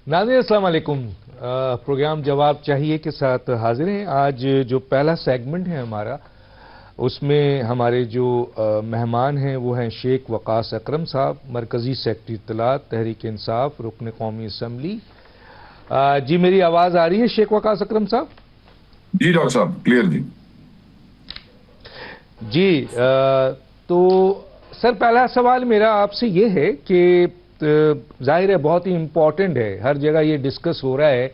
ناظرین السلام علیکم. پروگرام جواب چاہیے کے ساتھ حاضر ہیں. آج جو پہلا سیگمنٹ ہے ہمارا، اس میں ہمارے جو مہمان ہیں وہ ہیں شیخ وقاص اکرم صاحب، مرکزی سیکرٹری اطلاعات تحریک انصاف، رکن قومی اسمبلی. جی میری آواز آ رہی ہے شیخ وقاص اکرم صاحب؟ جی ڈاکٹر صاحب کلیئر. جی تو سر پہلا سوال میرا آپ سے یہ ہے کہ ظاہر ہے بہت ہی امپورٹنٹ ہے، ہر جگہ یہ ڈسکس ہو رہا ہے،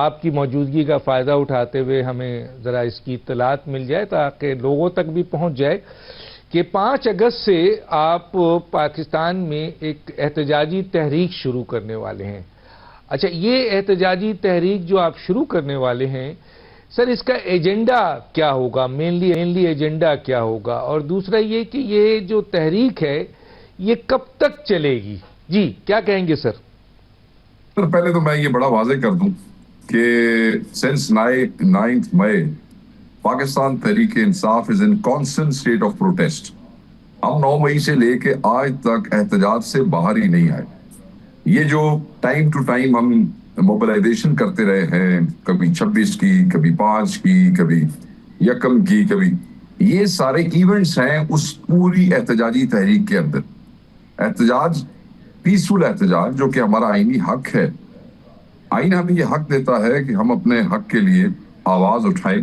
آپ کی موجودگی کا فائدہ اٹھاتے ہوئے ہمیں ذرا اس کی اطلاعات مل جائے تاکہ لوگوں تک بھی پہنچ جائے کہ 5 اگست سے آپ پاکستان میں ایک احتجاجی تحریک شروع کرنے والے ہیں. اچھا، یہ احتجاجی تحریک جو آپ شروع کرنے والے ہیں سر، اس کا ایجنڈا کیا ہوگا؟ مینلی ایجنڈا کیا ہوگا؟ اور دوسرا یہ کہ یہ جو تحریک ہے یہ کب تک چلے گی؟ جی کیا کہیں گے سر؟ پہلے تو میں یہ بڑا واضح کر دوں کہ since 9 May Pakistan Tehreek Insaf is in constant state of protest. ہم 9 مئی سے لے کے آج تک احتجاج سے باہر ہی نہیں آئے. یہ جو ٹائم ٹو ٹائم ہم موبلائزیشن کرتے رہے ہیں، کبھی 26 کی، کبھی 5 کی، کبھی 1 کی، کبھی یہ سارے ایونٹس ہیں اس پوری احتجاجی تحریک کے اندر. احتجاج پیسفل احتجاج جو کہ ہمارا آئینی حق ہے. آئین ہمیں یہ حق دیتا ہے کہ ہم اپنے حق کے لیے آواز اٹھائیں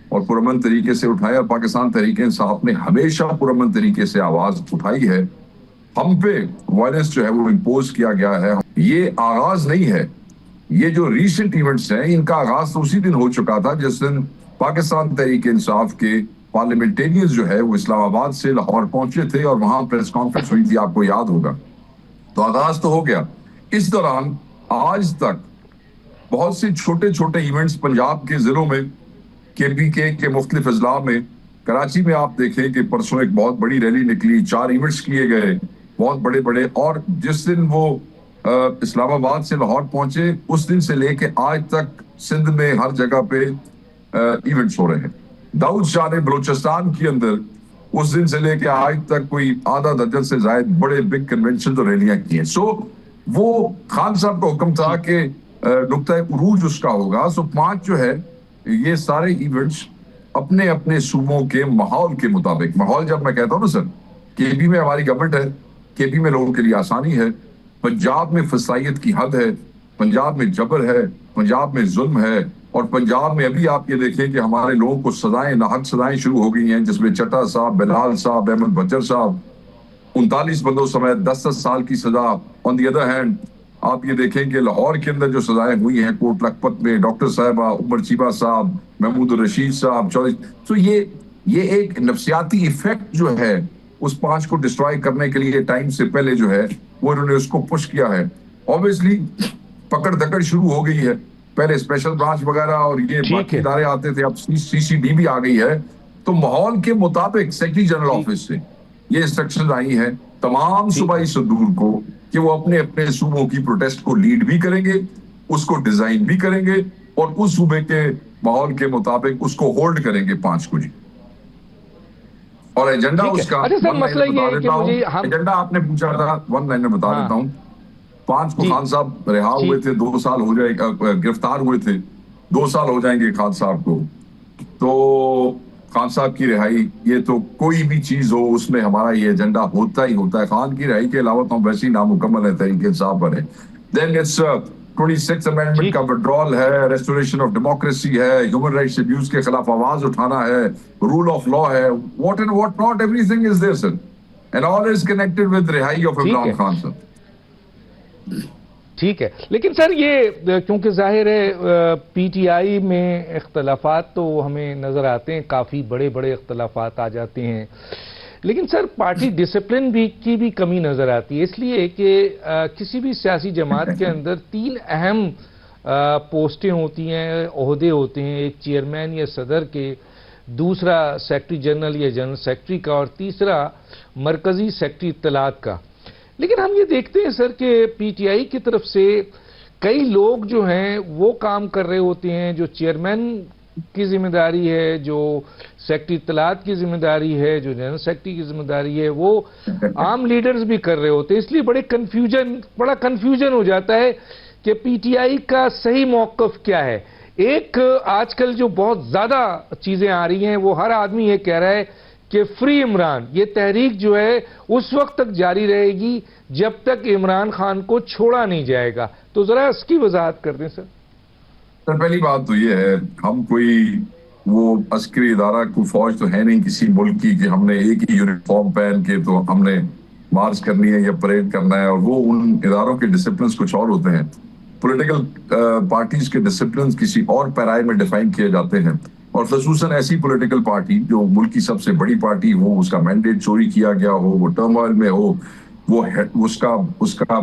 اور پرامن طریقے سے اٹھائیں، اور پاکستان تحریک انصاف نے ہمیشہ پرامن طریقے سے آواز اٹھائی ہے. ہم پہ وائلنس جو ہے وہ امپوز کیا گیا ہے. یہ آغاز نہیں ہے، یہ جو ریسنٹ ایونٹس ہیں ان کا آغاز تو اسی دن ہو چکا تھا جس دن پاکستان تحریک انصاف کے پارلیمنٹیرینز جو ہے وہ اسلام آباد سے لاہور پہنچے تھے اور وہاں پریس کانفرنس ہوئی تھی، آپ کو یاد ہوگا. تو آغاز تو ہو گیا. اس دوران آج تک بہت سے چھوٹے چھوٹے ایونٹس پنجاب کے ضلعوں میں، KPK کے مختلف اضلاع میں، کراچی میں آپ دیکھیں کہ پرسوں ایک بہت بڑی ریلی نکلی، 4 ایونٹس کیے گئے بہت بڑے بڑے. اور جس دن وہ اسلام آباد سے لاہور پہنچے اس دن سے لے کے آج تک سندھ میں ہر جگہ پہ ایونٹس ہو رہے ہیں. داؤد شاہ نے بلوچستان کے اندر اس دن سے لے کے آج تک کوئی آدھا درجن سے زائد بڑے بگ کنونشن اور ریلیاں کی ہیں. سو وہ خان صاحب کا حکم تھا کہ نقطۂ عروج اس کا ہوگا. سو 5 جو ہے یہ سارے ایونٹس اپنے اپنے صوبوں کے ماحول کے مطابق. ماحول جب میں کہتا ہوں نا سر، KP میں ہماری گورنمنٹ ہے، KP میں لوگوں کے لیے آسانی ہے. پنجاب میں فسائیت کی حد ہے، پنجاب میں جبر ہے، پنجاب میں ظلم ہے. اور پنجاب میں ابھی آپ یہ دیکھیں کہ ہمارے لوگوں کو سزائیں، ناحق سزائیں شروع ہو گئی ہیں، جس میں چٹا صاحب، بلال صاحب، احمد بچر صاحب 39 بندوں سمیت 10 سال کی سزا. آن دی ادر ہینڈ آپ یہ دیکھیں کہ لاہور کے اندر جو سزائیں ہوئی ہیں کوٹ لکھپت میں، ڈاکٹر صاحبہ، عمر چیبہ صاحب، محمود الرشید صاحب، چودھری. تو یہ ایک نفسیاتی ایفیکٹ جو ہے اس 5 کو ڈسٹرائے کرنے کے لیے ٹائم سے پہلے جو ہے وہ انہوں نے اس کو پش کیا ہے. اوبیسلی پکڑ دکڑ شروع ہو گئی ہے. پہلے اسپیشل برانچ وغیرہ اور یہ باقی ادارے آتے تھے، اب CCD بھی آ گئی ہے. تو ماحول کے مطابق سیکرٹری جنرل آفس سے یہ انسٹرکشن آئی ہیں تمام صوبائی صدور کو کہ وہ اپنے اپنے صوبوں کی پروٹیسٹ کو لیڈ بھی کریں گے، اس کو ڈیزائن بھی کریں گے اور اس صوبے کے ماحول کے مطابق اس کو ہولڈ کریں گے 5 کو. جی اور ایجنڈا اس کا ایجنڈا آپ نے پوچھا تھا، 1 لائن میں بتا دیتا ہوں. 5 کو خان صاحب رہا ہوئے تھے، 2 سال ہو جائے گرفتار ہوئے تھے، 2 سال ہو جائیں گے خان صاحب کو. تو خان صاحب کی رہائی، یہ تو کوئی بھی چیز ہو اس میں ہمارا یہ ایجنڈا ہوتا ہی ہوتا ہے. خان کی رہائی کے علاوہ تو ہم ویسے ہی نامکمل ہے تحریک انصاف پر ہے. دین اٹس 26 امینڈمنٹ کا وڈرال ہے، ریسٹوریشن آف ڈیموکریسی ہے، ہیومن رائٹس ابیوز کے خلاف آواز اٹھانا ہے، رول آف لا ہے، what and what not, every thing is there sir, and all is connected with رہائی آف عمران خان سر. ٹھیک ہے، لیکن سر یہ کیونکہ ظاہر ہے PTI میں اختلافات تو ہمیں نظر آتے ہیں، کافی بڑے بڑے اختلافات آ جاتے ہیں، لیکن سر پارٹی ڈسپلن کی بھی کمی نظر آتی ہے. اس لیے کہ کسی بھی سیاسی جماعت کے اندر 3 اہم پوسٹیں ہوتی ہیں، عہدے ہوتے ہیں، ایک چیئرمین یا صدر کے، دوسرا سیکرٹری جنرل یا جنرل سیکرٹری کا، اور تیسرا مرکزی سیکرٹری اطلاعات کا. لیکن ہم یہ دیکھتے ہیں سر کہ PTI کی طرف سے کئی لوگ جو ہیں وہ کام کر رہے ہوتے ہیں، جو چیئرمین کی ذمہ داری ہے، جو سیکرٹری اطلاعات کی ذمہ داری ہے، جو جنرل سیکرٹری کی ذمہ داری ہے، وہ عام لیڈرز بھی کر رہے ہوتے ہیں. اس لیے بڑا کنفیوژن ہو جاتا ہے کہ پی ٹی آئی کا صحیح موقف کیا ہے. ایک آج کل جو بہت زیادہ چیزیں آ رہی ہیں وہ ہر آدمی یہ کہہ رہا ہے کہ فری عمران، یہ تحریک جو ہے اس وقت تک جاری رہے گی جب تک عمران خان کو چھوڑا نہیں جائے گا. تو ذرا اس کی وضاحت کر دیں سر. سر پہلی بات تو یہ ہے، ہم کوئی وہ عسکری ادارہ کو فوج تو ہے نہیں کسی ملک کی کہ ہم نے ایک ہی یونیفارم پہن کے تو ہم نے مارچ کرنی ہے یا پریڈ کرنا ہے، اور وہ ان اداروں کے ڈسپلنز کچھ اور ہوتے ہیں. پولیٹیکل پارٹیز کے ڈسپلنز کسی اور پیرائے میں ڈیفائن کیے جاتے ہیں، اور خصوصاً ایسی پولیٹیکل پارٹی جو ملک کی سب سے بڑی پارٹی ہو، اس کا مینڈیٹ چوری کیا گیا ہو، وہ ٹرموائل میں ہو، وہ اس کا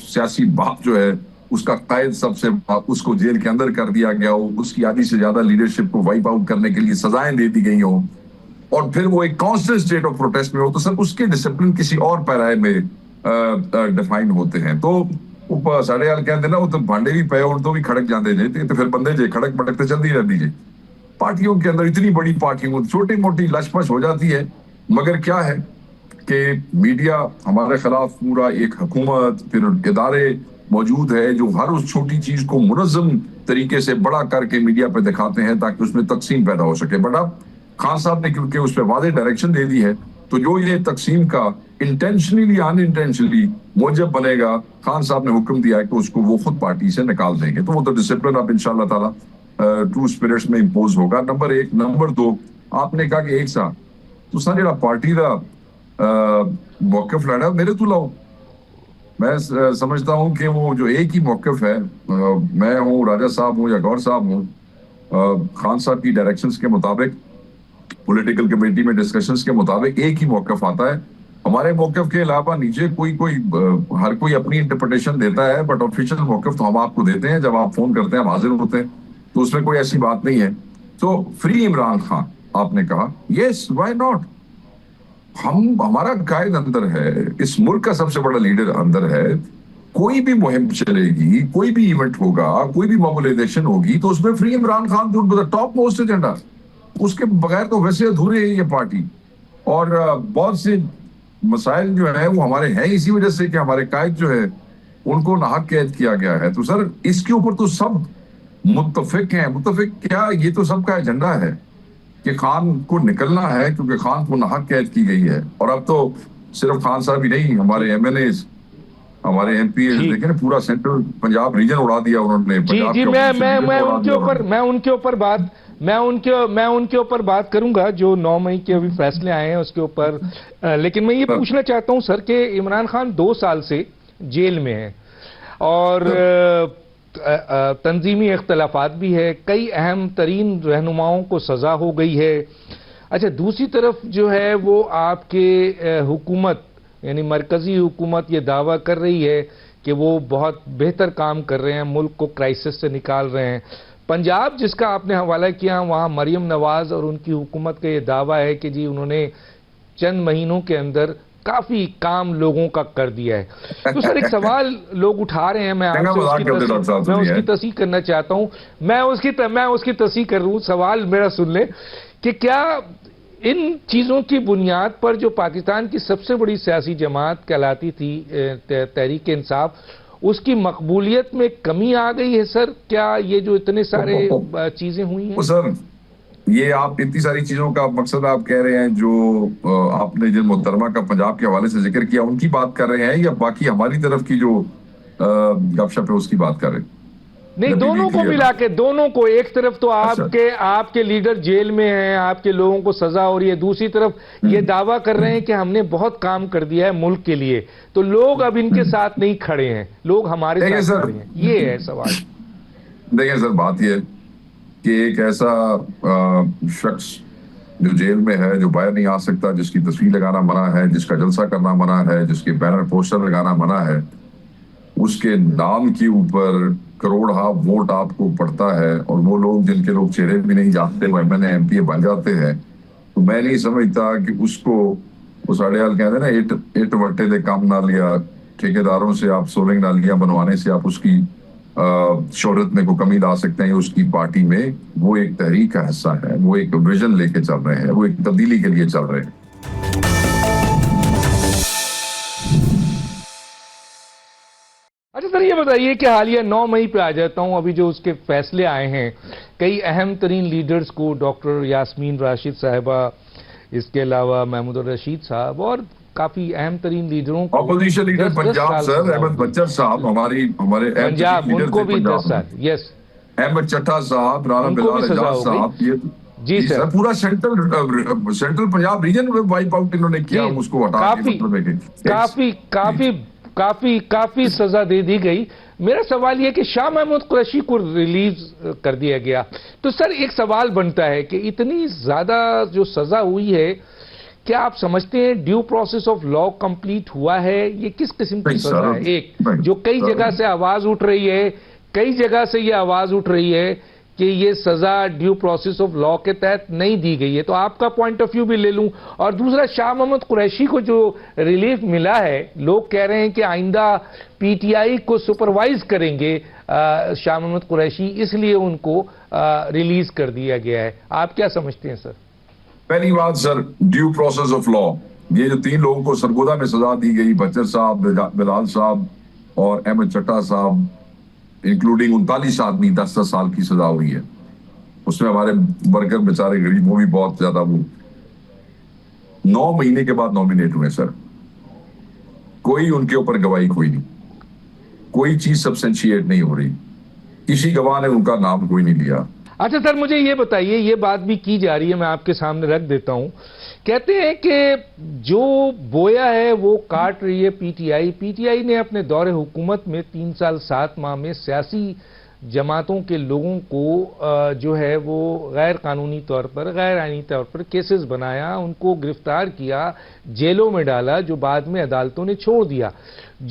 سیاسی باپ جو ہے، اس کا قائد سب سے اس کو جیل کے اندر کر دیا گیا ہو، اس کی آدھی سے زیادہ لیڈرشپ کو وائپ آؤٹ کرنے کے لیے سزائیں دے دی گئی ہوں، اور پھر وہ ایک کانسٹنٹ اسٹیٹ آف پروٹیسٹ میں ہو، تو سر اس کے ڈسپلن کسی اور پیرائے میں ڈیفائن ہوتے ہیں. تو ساڑھے حال کہتے ہیں نا، وہ تو بھانڈے بھی پے اور تو بھی کھڑک جاندے جے، تو پھر بندے جے کھڑک بھٹکتے چلتی رہتی جے. پارٹیوں کے اندر اتنی بڑی پارٹیوں چھوٹی موٹی لش پش ہو جاتی ہے، مگر کیا ہے کہ میڈیا ہمارے خلاف پورا ایک حکومت، پھر ادارے موجود ہے جو ہر اس چھوٹی چیز کو منظم طریقے سے بڑا کر کے میڈیا پہ دکھاتے ہیں تاکہ اس میں تقسیم پیدا ہو سکے. بٹ اب خان صاحب نے کیونکہ اس پہ واضح ڈائریکشن دے دی ہے، تو جو یہ تقسیم کا انٹینشنلی ان انٹینشنلی موجب بنے گا، خان صاحب نے حکم دیا ہے کہ اس کو وہ خود پارٹی سے نکال دیں گے. تو وہ تو ڈسپلن اب انشاءاللہ تعالیٰ ٹرو اسپرٹس میں امپوز ہوگا. نمبر 1. نمبر 2, آپ نے کہا کہ ایک سا تو سر جڑا پارٹی دا موقف لینا میرے تو لاؤ. میں سمجھتا ہوں کہ وہ جو ایک ہی موقف ہے، میں ہوں، راجہ صاحب ہوں یا گور صاحب ہوں، خان صاحب کی ڈائریکشنز کے مطابق، پولیٹیکل کمیٹی میں ڈسکشنز کے مطابق ایک ہی موقف آتا ہے. ہمارے موقف کے علاوہ نیچے ہر کوئی اپنی انٹرپریٹیشن دیتا ہے، بٹ آفیشیل موقف تو ہم آپ کو دیتے ہیں. جب آپ فون کرتے ہیں ہم حاضر ہوتے ہیں، تو اس میں کوئی ایسی بات نہیں ہے. تو فری عمران خان آپ نے کہا، یس وائی ناٹ. ہمارا قائد اندر ہے، اس ملک کا سب سے بڑا لیڈر اندر ہے. کوئی بھی مہم چلے گی، کوئی بھی ایونٹ ہوگا، کوئی بھی موبلائزیشن ہوگی، تو اس میں free Imran Khan top most agenda. اس کے بغیر تو ویسے ادھورے ہے یہ پارٹی. اور بہت سے مسائل جو ہیں وہ ہمارے ہیں اسی وجہ سے کہ ہمارے قائد جو ہے ان کو ناحق قید کیا گیا ہے. تو سر اس کے اوپر تو سب متفق ہیں. متفق کیا، یہ تو سب کا ایجنڈا ہے کہ خان کو نکلنا ہے، کیونکہ خان کو ناحق قید کی گئی ہے. اور اب تو صرف خان صاحب ہی نہیں، ہمارے ایم ایل ایز، ہمارے ایم پی ایز، دیکھیں پورا سینٹرل پنجاب ریجن اڑا دیا انہوں نے. میں ان کے اوپر بات کروں گا جو 9 مئی کے ابھی فیصلے آئے ہیں اس کے اوپر. لیکن میں یہ پوچھنا چاہتا ہوں سر کہ عمران خان 2 سال سے جیل میں ہیں اور تنظیمی اختلافات بھی ہے، کئی اہم ترین رہنماؤں کو سزا ہو گئی ہے. اچھا، دوسری طرف جو ہے وہ آپ کے حکومت یعنی مرکزی حکومت یہ دعویٰ کر رہی ہے کہ وہ بہت بہتر کام کر رہے ہیں، ملک کو کرائسس سے نکال رہے ہیں. پنجاب جس کا آپ نے حوالہ کیا، وہاں مریم نواز اور ان کی حکومت کا یہ دعویٰ ہے کہ جی انہوں نے چند مہینوں کے اندر کافی کام لوگوں کا کر دیا ہے. تو سر ایک سوال لوگ اٹھا رہے ہیں، میں آپ سے اس کی تصحیح کرنا چاہتا ہوں. میں اس کی تصحیح کر رہا ہوں. سوال میرا سن لیں کہ کیا ان چیزوں کی بنیاد پر جو پاکستان کی سب سے بڑی سیاسی جماعت کہلاتی تھی تحریک انصاف، اس کی مقبولیت میں کمی آ گئی ہے سر؟ کیا یہ جو اتنے سارے چیزیں ہوئی ہیں؟ سر یہ آپ اتنی ساری چیزوں کا مقصد آپ کہہ رہے ہیں جو آپ نے جن محترمہ کا پنجاب کے حوالے سے ذکر کیا ان کی بات کر رہے ہیں، یا باقی ہماری طرف کی جو گپ شپ ہے اس کی بات کر رہے ہیں؟ نہیں، دونوں کو ملا کے، دونوں کو. ایک طرف تو آپ کے لیڈر جیل میں ہیں، آپ کے لوگوں کو سزا ہو رہی ہے، دوسری طرف یہ دعویٰ کر رہے ہیں کہ ہم نے بہت کام کر دیا ہے ملک کے لیے، تو لوگ اب ان کے ساتھ نہیں کھڑے ہیں، لوگ ہمارے ساتھ کھڑے ہیں. یہ ہے سوال. دیکھیں سر، بات یہ ہے کہ ایک ایسا شخص جو جیل میں ہے، جو باہر نہیں آ سکتا، جس کی تصویر لگانا منع ہے، جس کا جلسہ کرنا منع ہے، جس کے بینر پوسٹر لگانا منع ہے، اس کے نام کے اوپر کروڑہا ووٹ آپ کو پڑتا ہے، اور وہ لوگ جن کے لوگ چہرے بھی نہیں جانتے وہ ایم این اے بن جاتے ہیں. تو میں نہیں سمجھتا کہ اس کو وہ ساڑھے حال کہتے ہیں نا، اٹ وٹے دے کام نہ لیا، ٹھیکیداروں سے آپ سولنگ نالیاں بنوانے سے آپ اس کی شہرت میں کوئی کمی لا سکتے ہیں. اس کی پارٹی میں وہ ایک تحریک کا حصہ ہے، وہ ایک ویژن لے کے چل رہے ہیں، وہ ایک تبدیلی کے لیے چل رہے ہیں. اچھا سر یہ بتائیے کہ حالیہ 9 مئی پہ آ جاتا ہوں، ابھی جو اس کے فیصلے آئے ہیں کئی اہم ترین لیڈرز کو، ڈاکٹر یاسمین راشد صاحبہ، اس کے علاوہ محمود الرشید صاحب اور کافی اہم ترین لیڈروں کو اپوزیشن لیڈر 10 پنجاب سال سر سزا احمد ہوئی۔ بچر صاحب ہمارے اہم پنجاب ترین ان لیڈر کو تھے بھی 10 پنجاب میں، سال یس احمد چٹھا صاحب، رانا ان کو بھی بلال سزا اعجاز ہو گئی۔ صاحب، یہ جی سر پورا سینٹرل پنجاب ریجن میں وائپ آؤٹ انہوں نے کیا، جی اس کو ہٹا کے کافی مطلب ہے کہ کافی کافی کافی کافی سزا دے دی گئی۔ میرا سوال یہ کہ شاہ محمود قریشی کو ریلیز کر دیا گیا، تو سر ایک سوال بنتا ہے کہ اتنی زیادہ جو سزا ہوئی ہے، کیا آپ سمجھتے ہیں due process of law complete ہوا ہے؟ یہ کس قسم کی نہیں سزا سر، ہے؟ ایک نہیں جو کئی سر، جگہ سے آواز اٹھ رہی ہے، کئی جگہ سے یہ آواز اٹھ رہی ہے کہ یہ سزا ڈیو پروسیس آف لا کے تحت نہیں دی گئی ہے، تو آپ کا پوائنٹ آف ویو بھی لے لوں۔ اور دوسرا، شاہ محمود قریشی کو جو ریلیف ملا ہے، لوگ کہہ رہے ہیں کہ آئندہ پی ٹی آئی کو سپروائز کریں گے شاہ محمود قریشی، اس لیے ان کو ریلیز کر دیا گیا ہے۔ آپ کیا سمجھتے ہیں سر؟ پہلی بات سر، ڈیو پروسیس آف لا، یہ جو 3 لوگوں کو سرگودا میں سزا دی گئی، بچر صاحب، بلال صاحب اور احمد چٹھا صاحب، انکلوڈنگ 39 آدمی 10 سال کی سزا ہوئی ہے، اس میں ہمارے ورکر بیچارے غریب وہ بھی بہت زیادہ، وہ 9 مہینے کے بعد نامینیٹ ہوئے سر، کوئی ان کے اوپر گواہی کوئی نہیں، کوئی چیز سبسٹینشیٹ نہیں ہو رہی، کسی گواہ نے ان کا نام کوئی نہیں لیا۔ اچھا سر مجھے یہ بتائیے، یہ بات بھی کی جا رہی ہے، میں آپ کے سامنے رکھ دیتا ہوں، کہتے ہیں کہ جو بویا ہے وہ کاٹ رہی ہے P T I. P T I نے اپنے دور حکومت میں 3 سال 7 ماہ میں سیاسی جماعتوں کے لوگوں کو جو ہے وہ غیر قانونی طور پر، غیر آئینی طور پر کیسز بنایا، ان کو گرفتار کیا، جیلوں میں ڈالا، جو بعد میں عدالتوں نے چھوڑ دیا۔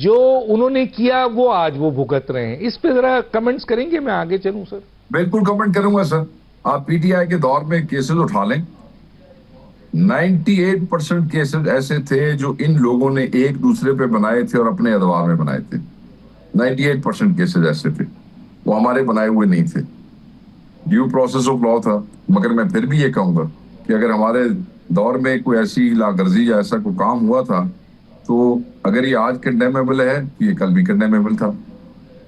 جو انہوں نے کیا وہ آج وہ بھگت رہے ہیں۔ اس پہ ذرا کمنٹس کریں گے؟ میں آگے چلوں سر؟ بالکل کمنٹ کروں گا سر۔ آپ پی ٹی آئی کے دور میں کیسز اٹھا لیں، 98% کیسز ایسے تھے جو ان لوگوں نے ایک دوسرے پہ بنائے تھے اور اپنے ادوار میں بنائے تھے۔ 98% کیسز ایسے تھے، وہ ہمارے بنائے ہوئے نہیں تھے، ڈیو پروسیس آف لا تھا۔ مگر میں پھر بھی یہ کہوں گا کہ اگر ہمارے دور میں کوئی ایسی لاغرضی یا ایسا کوئی کام ہوا تھا تو اگر یہ آج کنڈیمیبل ہے، یہ کل بھی کنڈیمیبل تھا۔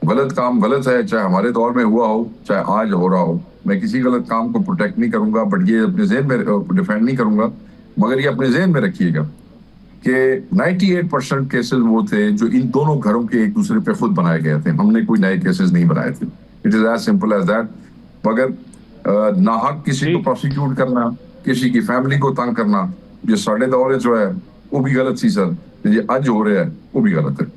غلط کام غلط ہے، چاہے ہمارے دور میں ہوا ہو چاہے آج ہو رہا ہو۔ میں کسی غلط کام کو پروٹیکٹ نہیں کروں گا، بٹ یہ اپنے ذہن میں ڈیفینڈ نہیں کروں گا، مگر یہ اپنے ذہن میں رکھیے گا کہ 98% کیسز وہ تھے جو ان دونوں گھروں کے ایک دوسرے پہ خود بنائے گئے تھے، ہم نے کوئی نئے کیسز نہیں بنائے تھے۔ It is as simple as that. مگر ناحق کسی کو پروسیکیوٹ کرنا، کسی کی فیملی کو تنگ کرنا، یہ ساڑھے دور جو ہے وہ بھی غلط سی سر، یہ آج ہو رہا ہے وہ بھی غلط ہے۔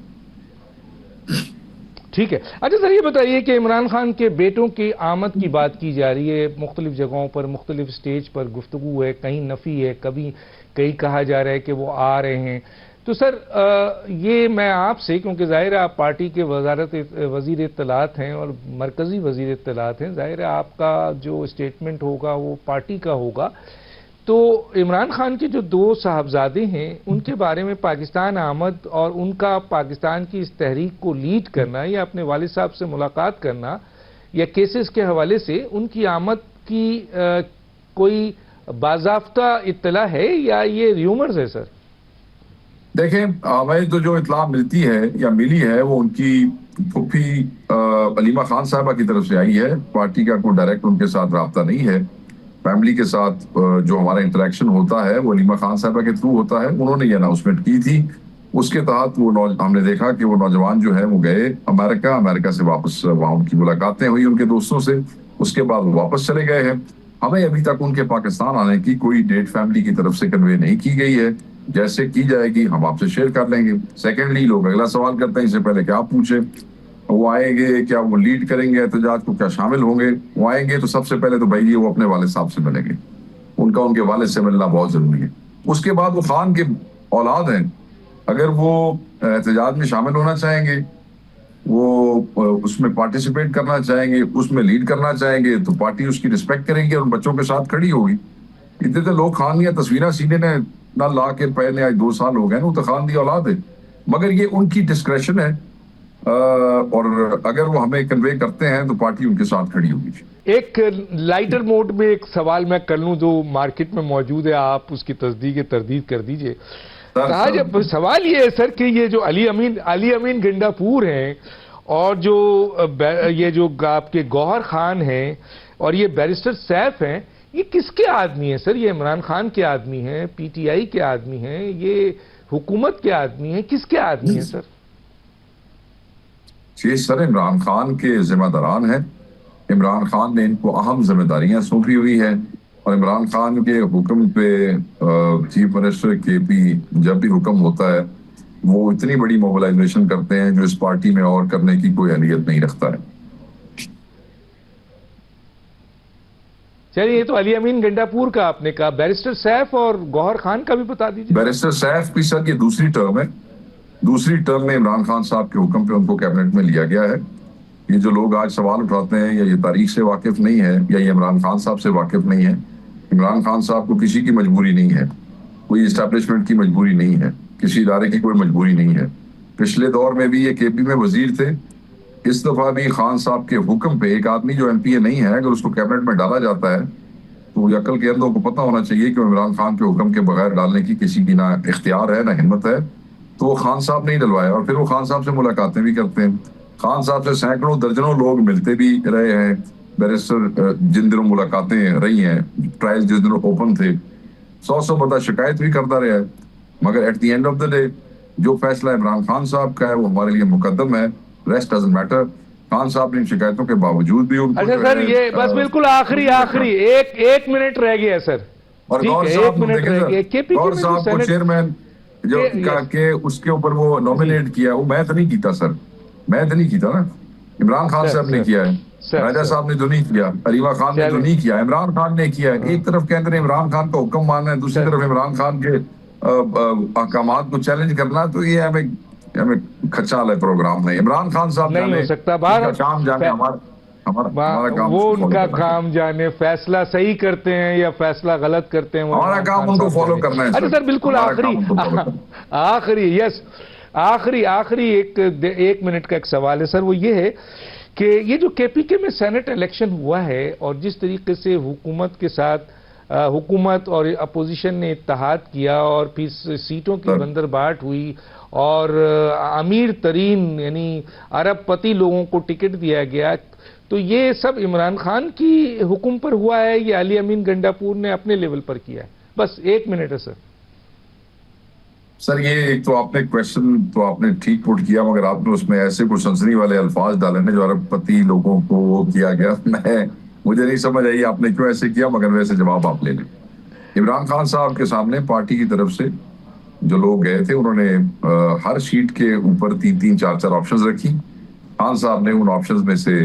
ٹھیک ہے۔ اچھا سر یہ بتائیے کہ عمران خان کے بیٹوں کی آمد کی بات کی جا رہی ہے، مختلف جگہوں پر، مختلف سٹیج پر گفتگو ہے، کہیں نفی ہے، کہیں کہا جا رہا ہے کہ وہ آ رہے ہیں۔ تو سر یہ میں آپ سے، کیونکہ ظاہر ہے آپ پارٹی کے وزیر اطلاعات ہیں اور مرکزی وزیر اطلاعات ہیں، ظاہر ہے آپ کا جو اسٹیٹمنٹ ہوگا وہ پارٹی کا ہوگا، تو عمران خان کے جو 2 صاحبزادے ہیں ان کے بارے میں پاکستان آمد اور ان کا پاکستان کی اس تحریک کو لیڈ کرنا یا اپنے والد صاحب سے ملاقات کرنا یا کیسز کے حوالے سے ان کی آمد کی کوئی باضابطہ اطلاع ہے یا یہ ریومرز ہے سر؟ دیکھیں، ہمیں تو جو اطلاع ملتی ہے یا ملی ہے وہ ان کی پھپھی علیمہ خان صاحبہ کی طرف سے آئی ہے۔ پارٹی کا کوئی ڈائریکٹ ان کے ساتھ رابطہ نہیں ہے۔ فیملی کے ساتھ جو ہمارا انٹریکشن ہوتا ہے وہ علیمہ خان صاحبہ کے تھرو ہوتا ہے۔ انہوں نے یہ اناؤنسمنٹ کی تھی، اس کے تحت وہ ہم نے دیکھا کہ وہ نوجوان جو ہے وہ گئے امریکہ سے واپس، وہاں ان کی ملاقاتیں ہوئی ان کے دوستوں سے، اس کے بعد وہ واپس چلے گئے ہیں۔ ہمیں ابھی تک ان کے پاکستان آنے کی کوئی ڈیٹ فیملی کی طرف سے کنوے نہیں کی گئی ہے، جیسے کی جائے گی ہم آپ سے شیئر کر لیں گے۔ سیکنڈلی لوگ اگلا سوال کرتے ہیں اس سے پہلے کہ آپ پوچھیں وہ آئیں گے کیا، وہ لیڈ کریں گے احتجاج کو، کیا شامل ہوں گے؟ وہ آئیں گے تو سب سے پہلے تو بھائی وہ اپنے والد صاحب سے ملیں گے، ان کے والد سے ملنا بہت ضروری ہے۔ اس کے بعد وہ خان کے اولاد ہیں، اگر وہ احتجاج میں شامل ہونا چاہیں گے، وہ اس میں پارٹیسپیٹ کرنا چاہیں گے، اس میں لیڈ کرنا چاہیں گے، تو پارٹی اس کی رسپیکٹ کریں گے اور بچوں کے ساتھ کھڑی ہوگی۔ اتنے تو لوگ خان یا تصویریں سینے نے نہ لا کے پہلے آج 2 سال ہو گئے، وہ تو خان دی اولاد ہے، مگر یہ ان کی ڈسکریشن ہے، اور اگر وہ ہمیں کنوے کرتے ہیں تو پارٹی ان کے ساتھ کھڑی ہوگی۔ ایک لائٹر موڈ میں ایک سوال میں کر لوں جو مارکیٹ میں موجود ہے، آپ اس کی تصدیق یا تردید کر دیجئے۔ سوال یہ ہے سر کہ یہ جو علی امین گنڈا پور ہیں اور جو یہ جو آپ کے گوہر خان ہیں اور یہ بیرسٹر سیف ہیں، یہ کس کے آدمی ہیں سر؟ یہ عمران خان کے آدمی ہیں، پی ٹی آئی کے آدمی ہیں، یہ حکومت کے آدمی ہیں، کس کے آدمی ہیں سر؟ یہ سر عمران خان کے ذمہ داران ہیں. عمران خان نے ان کو اہم ذمہ داریاں سونپی ہوئی ہیں، اور عمران خان کے حکم پہ چیف منسٹر کے پی جب بھی حکم ہوتا ہے وہ اتنی بڑی موبلائزیشن کرتے ہیں جو اس پارٹی میں اور کرنے کی کوئی اہلیت نہیں رکھتا ہے. چلیے، یہ تو علی امین گنڈا پور کا آپ نے کہا، بیرسٹر سیف اور گوہر خان کا بھی بتا دیجیے. بیرسٹر سیف کی سر یہ دوسری ٹرم ہے. دوسری ٹرم میں عمران خان صاحب کے حکم پہ ان کو کیبنٹ میں لیا گیا ہے. یہ جو لوگ آج سوال اٹھاتے ہیں یا یہ تاریخ سے واقف نہیں ہے یا یہ عمران خان صاحب سے واقف نہیں ہے، عمران خان صاحب کو کسی کی مجبوری نہیں ہے، کوئی اسٹیبلشمنٹ کی مجبوری نہیں ہے، کسی ادارے کی کوئی مجبوری نہیں ہے. پچھلے دور میں بھی یہ کے پی میں وزیر تھے. اس دفعہ بھی خان صاحب کے حکم پہ ایک آدمی جو ایم پی اے نہیں ہے اگر اس کو کیبنٹ میں ڈالا جاتا ہے تو عقل کے اندوں کو پتہ ہونا چاہیے کہ عمران خان کے حکم کے بغیر ڈالنے کی کسی کی نہ اختیار ہے نہ ہمت ہے. تو وہ خان صاحب نہیں ڈلوایا، اور پھر وہ خان صاحب سے ملاقاتیں بھی کرتے ہیں. خان صاحب سے سینکڑوں درجنوں لوگ ملتے بھی رہے ہیں. بیرسٹر جن دنوں ملاقاتیں رہی ہیں، ٹرائل جس دنوں اوپن تھے، 100 بتا شکایت بھی کرتا رہا ہے. مگر at the end of the day جو فیصلہ عمران خان صاحب کا ہے وہ ہمارے لیے مقدم ہے. Rest doesn't matter. خان صاحب نے شکایتوں کے باوجود بھی ان کو اچھا سر، یہ بس بالکل آخری ایک منٹ رہ گیا ہے سر. اور گور صاحب کو چیئرمین جو کہ اس کے اوپر وہ نومینیٹ کیا، وہ میں تو نہیں کیتا سر، میں تو نہیں کیتا نا، عمران خان صاحب نے کیا ہے. راجہ صاحب نے تو نہیں کیا، علیمہ خان نے تو نہیں کیا، عمران خان نے کیا ہے. ایک طرف کہتے ہیں عمران خان کا حکم ماننا ہے، دوسری طرف عمران خان کے احکامات کو چیلنج کرنا. تو یہ ہمیں کھچال ہے پروگرام میں. عمران خان صاحب نہیں ہو سکتا باہر کام جانے ہمارا کام، وہ ان کا کام جانے فیصلہ صحیح کرتے ہیں یا فیصلہ غلط کرتے ہیں، ہمارا کام ان کو فالو کرنا ہے. اچھا سر، بالکل آخری ایک منٹ کا ایک سوال ہے سر. وہ یہ ہے کہ یہ جو کے پی کے میں سینٹ الیکشن ہوا ہے اور جس طریقے سے حکومت کے ساتھ حکومت اور اپوزیشن نے اتحاد کیا اور پھر سیٹوں کی بندر بانٹ ہوئی اور امیر ترین یعنی ارب پتی لوگوں کو ٹکٹ دیا گیا، تو یہ سب عمران خان کی حکم پر ہوا ہے یا علی امین گنڈا پور نے اپنے لیول پر کیا ہے؟ بس ایک منٹ ہے سر. سر یہ ایک تو آپ نے کویشچن تو آپ نے ٹھیک پوٹ کیا، مگر آپ نے اس میں ایسے کچھ سنسنی والے الفاظ ڈالے ہیں جو ارب پتی لوگوں کو وہ کیا گیا. مجھے نہیں سمجھ آئی آپ نے کیوں ایسے کیا، مگر ویسے جواب آپ لے لیں. عمران خان صاحب کے سامنے پارٹی کی طرف سے جو لوگ گئے تھے انہوں نے ہر شیٹ کے اوپر 3-4 آپشنز رکھی. خان صاحب نے ان آپشنز میں سے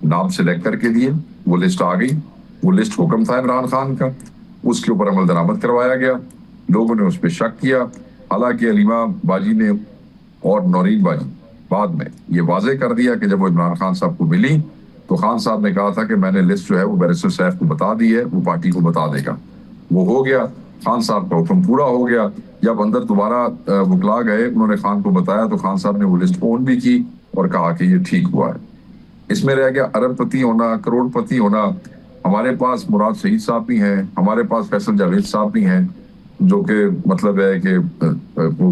نام سلیکٹ کر کے دیے، وہ لسٹ آ گئی. وہ لسٹ حکم تھا عمران خان کا، اس کے اوپر عمل درآمد کروایا گیا. لوگوں نے اس پہ شک کیا. حالانکہ علیمہ باجی نے اور نورین باجی بعد میں یہ واضح کر دیا کہ جب وہ عمران خان صاحب کو ملی تو خان صاحب نے کہا تھا کہ میں نے لسٹ جو ہے وہ بیرسٹر سیف کو بتا دی ہے، وہ پارٹی کو بتا دے گا. وہ ہو گیا، خان صاحب کا حکم پورا ہو گیا. جب اندر دوبارہ وکلا گئے انہوں نے خان کو بتایا تو خان صاحب نے وہ لسٹ اون بھی کی اور کہا کہ یہ ٹھیک ہوا ہے. اس میں رہ گیا ارب پتی ہونا، کروڑ پتی ہونا. ہمارے پاس مراد شہید صاحب بھی ہیں، ہمارے پاس فیصل جاوید صاحب بھی ہیں، جو کہ مطلب ہے کہ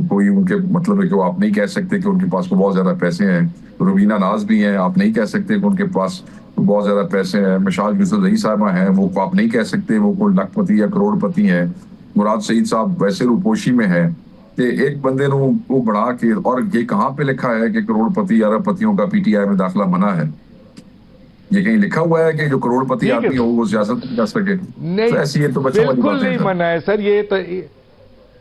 کوئی ان کے مطلب ہے کہ وہ آپ نہیں کہہ سکتے کہ ان کے پاس کو بہت زیادہ پیسے ہیں. روبینہ ناز بھی ہیں، آپ نہیں کہہ سکتے کہ ان کے پاس بہت زیادہ پیسے ہیں. مشال یوسف زئی صاحبہ ہیں، وہ آپ نہیں کہہ سکتے وہ کوئی لاکھ پتی یا کروڑ پتی ہیں. مراد شہید صاحب ویسے روپوشی میں ہے کہ ایک بندے نے وہ بڑھا کے، اور یہ کہاں پہ لکھا ہے کہ کروڑ پتی ارب پتیوں کا پی ٹی آئی میں داخلہ منع ہے؟ یہ کہیں لکھا ہوا ہے کہ جو کروڑ پتی آدمی ہو وہ سیاست نہیں کر سکے؟ ایسی یہ تو بالکل نہیں منع ہے سر. یہ تو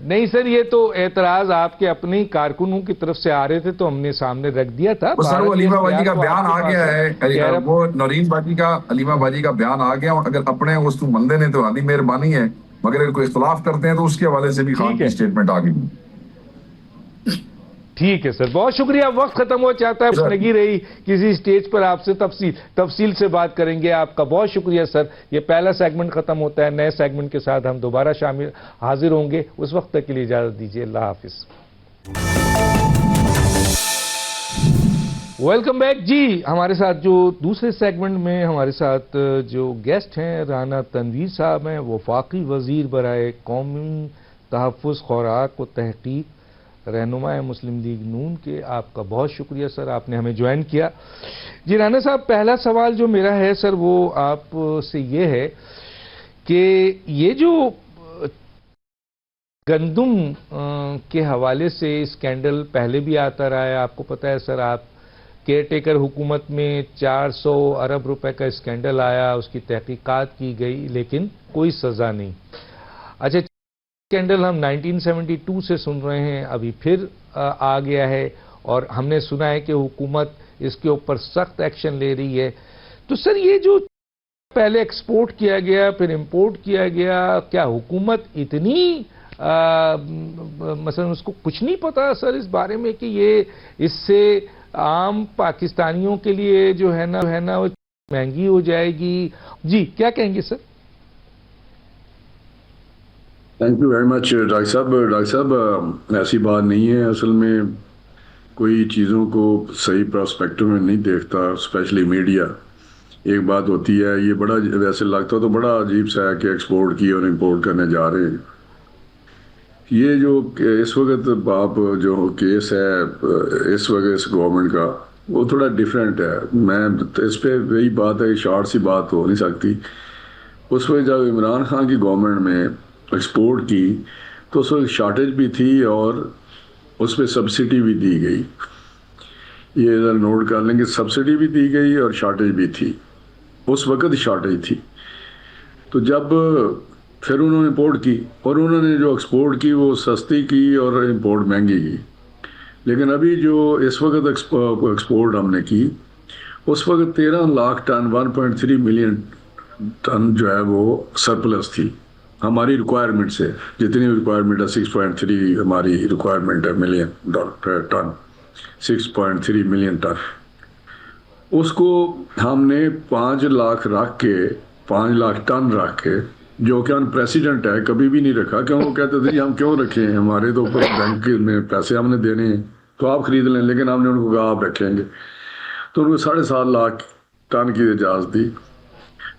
نہیں سر، یہ تو اعتراض آپ کے اپنے کارکنوں کی طرف سے آ رہے تھے تو ہم نے سامنے رکھ دیا تھا. سر وہ علیمہ باجی کا بیان آ گیا ہے، وہ نورین باجی کا علیمہ باجی کا بیان آ گیا. اگر اپنے اس بندے نے تو ہماری مہربانی ہے، مگر اگر کوئی اختلاف کرتے ہیں تو اس کے حوالے سے بھی خان کی اسٹیٹمنٹ آ گئی. ٹھیک ہے سر، بہت شکریہ. وقت ختم ہو چاہتا ہے، لگی رہی کسی سٹیج پر آپ سے تفصیل سے بات کریں گے. آپ کا بہت شکریہ سر. یہ پہلا سیگمنٹ ختم ہوتا ہے، نئے سیگمنٹ کے ساتھ ہم دوبارہ حاضر ہوں گے. اس وقت تک کے لیے اجازت دیجیے. اللہ حافظ. Welcome back. جی ہمارے ساتھ جو دوسرے سیگمنٹ میں ہمارے ساتھ جو گیسٹ ہیں رانا تنویر صاحب ہیں، وفاقی وزیر برائے قومی تحفظ، خوراک و تحقیق رہنما ہیں مسلم لیگ نون کے. آپ کا بہت شکریہ سر, آپ نے ہمیں جوائن کیا. جی رانا صاحب, پہلا سوال جو میرا ہے سر وہ آپ سے یہ ہے کہ یہ جو گندم کے حوالے سے اسکینڈل پہلے بھی آتا رہا ہے, آپ کو پتہ ہے سر, آپ کیئر ٹیکر حکومت میں 400 ارب روپے کا اسکینڈل آیا, اس کی تحقیقات کی گئی لیکن کوئی سزا نہیں. اچھا, اسکینڈل ہم 1972 سے سن رہے ہیں, ابھی پھر آ گیا ہے اور ہم نے سنا ہے کہ حکومت اس کے اوپر سخت ایکشن لے رہی ہے. تو سر یہ جو پہلے ایکسپورٹ کیا گیا پھر امپورٹ کیا گیا, کیا حکومت اتنی مثلا اس کو کچھ نہیں پتا سر اس بارے میں کہ یہ اس سے عام پاکستانیوں کے لیے جو ہے نا وہ مہنگی ہو جائے گی؟ جی کیا کہیں گے sir? Thank you very much doctor صاحب ایسی بات نہیں ہے. اصل میں کوئی چیزوں کو صحیح پرسپیکٹو میں نہیں دیکھتا, اسپیشلی میڈیا. ایک بات ہوتی ہے, یہ بڑا ویسے لگتا تو بڑا عجیب سا ہے کہ ایکسپورٹ کی اور امپورٹ کرنے جا رہے ہیں. یہ جو اس وقت آپ جو کیس ہے اس وقت اس گورنمنٹ کا, وہ تھوڑا ڈیفرنٹ ہے. میں اس پہ وہی بات ہے, شارٹ سی بات ہو نہیں سکتی. اس وقت جب عمران خان کی گورنمنٹ میں ایکسپورٹ کی تو اس وقت شارٹیج بھی تھی اور اس پہ سبسڈی بھی دی گئی. یہ ادھر نوٹ کر لیں گے, سبسڈی بھی دی گئی اور شارٹیج بھی تھی. اس وقت شارٹیج تھی. تو جب پھر انہوں نے امپورٹ کی اور انہوں نے جو ایکسپورٹ کی وہ سستی کی اور امپورٹ مہنگی کی. لیکن ابھی جو اس وقت ایکسپورٹ ہم نے کی اس وقت 13 لاکھ ٹن 1.3 ملین ٹن جو ہے وہ سرپلس تھی ہماری ریکوائرمنٹ سے. جتنی ریکوائرمنٹ ہے 6.3 ہماری ریکوائرمنٹ ہے ملین ٹن, 6.3 ملین ٹن. اس کو ہم نے 5 لاکھ رکھ کے 5 لاکھ ٹن رکھ کے, جو کہ انپریسیڈنٹ ہے, کبھی بھی نہیں رکھا. کیوں وہ کہتے تھے ہم کیوں رکھیں, ہمارے تو اوپر بینک میں پیسے ہم نے دینے ہیں تو آپ خرید لیں, لیکن ہم نے ان کو کہا آپ رکھیں گے. تو ان کو 7.5 لاکھ ٹن کی اجازت دی,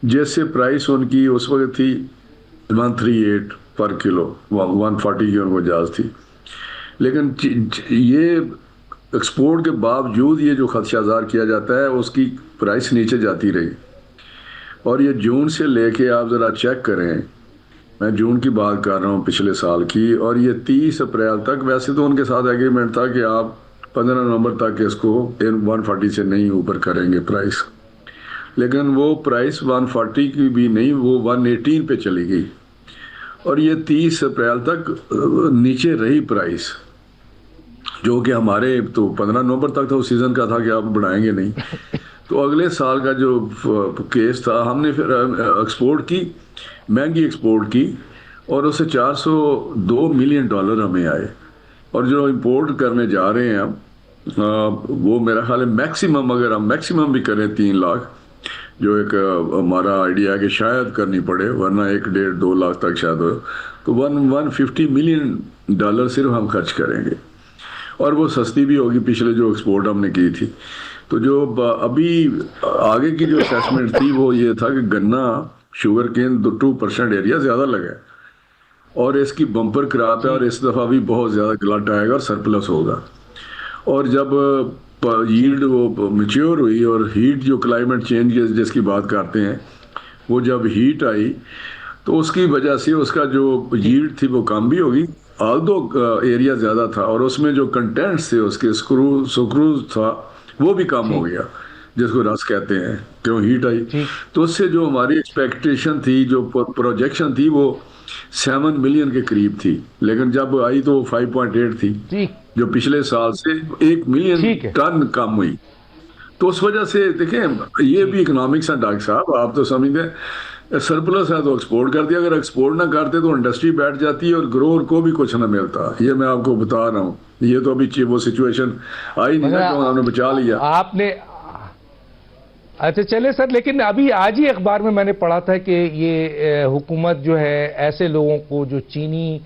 جس سے پرائس ان کی اس وقت تھی 138 پر کلو, 140 کی ان کو اجازت تھی. لیکن یہ ایکسپورٹ کے باوجود یہ جو خدشہ اظہار کیا جاتا ہے اس کی پرائس نیچے جاتی رہی. اور یہ جون سے لے کے آپ ذرا چیک کریں, میں جون کی بات کر رہا ہوں پچھلے سال کی, اور یہ 30 اپریل تک, ویسے تو ان کے ساتھ ایگریمنٹ تھا کہ آپ 15 نومبر تک اس کو 140 سے نہیں اوپر کریں گے پرائس, لیکن وہ پرائس 140 کی بھی نہیں, وہ 118 پہ چلی گئی. اور یہ 30 اپریل تک نیچے رہی پرائس, جو کہ ہمارے تو 15 نومبر تک تھا, اس سیزن کا تھا کہ آپ بڑھائیں گے نہیں. تو اگلے سال کا جو کیس تھا, ہم نے پھر ایکسپورٹ کی, مہنگی ایکسپورٹ کی, اور اسے $402 ملین ہمیں آئے. اور جو امپورٹ کرنے جا رہے ہیں وہ میرا خیال ہے میکسیمم, اگر ہم میکسیمم بھی کریں 3 لاکھ, جو ایک ہمارا آئیڈیا ہے کہ شاید کرنی پڑے, ورنہ 1.5-2 لاکھ تک شاید ہو, تو $150 ملین صرف ہم خرچ کریں گے. اور وہ سستی بھی ہوگی پچھلے جو ایکسپورٹ ہم نے کی تھی. تو جو ابھی آگے کی جو اسیسمنٹ تھی وہ یہ تھا کہ گنا شوگر کین 2% ایریا زیادہ لگا ہے اور اس کی بمپر کراپ ہے, اور اس دفعہ بھی بہت زیادہ گلٹ آئے گا اور سرپلس ہوگا. اور جب ییلڈ وہ میچیور ہوئی اور ہیٹ جو کلائمیٹ چینج جس کی بات کرتے ہیں, وہ جب ہیٹ آئی تو اس کی وجہ سے اس کا جو ییلڈ تھی وہ کم بھی ہوگی, آلدو ایریا زیادہ تھا, اور اس میں جو کنٹینٹس تھے اس کے سکروز تھا وہ بھی کم ہو گیا, جس کو رس کہتے ہیں, کیوں ہیٹ آئی. تو اس سے جو ہماری ایکسپیکٹیشن تھی, جو پروجیکشن تھی, وہ 7 ملین کے قریب تھی, لیکن جب آئی تو 5.8 تھی, جو پچھلے سال سے 1 ملین ٹن کم ہوئی. تو اس وجہ سے دیکھیں یہ بھی اکنامکس ہے ڈاکٹر صاحب, آپ تو سمجھتے ہیں سرپلس ہے تو ایکسپورٹ کر دیا, اگر ایکسپورٹ نہ کرتے تو انڈسٹری بیٹھ جاتی اور گروور کو بھی کچھ نہ ملتا. یہ میں آپ کو بتا رہا ہوں, یہ تو ابھی وہ سچویشن آئی نہیں نا, جو ہم نے بچا لیا آپ نے. اچھا چلے سر, لیکن ابھی آج ہی اخبار میں نے پڑھا تھا کہ یہ حکومت جو ہے ایسے لوگوں کو جو چینی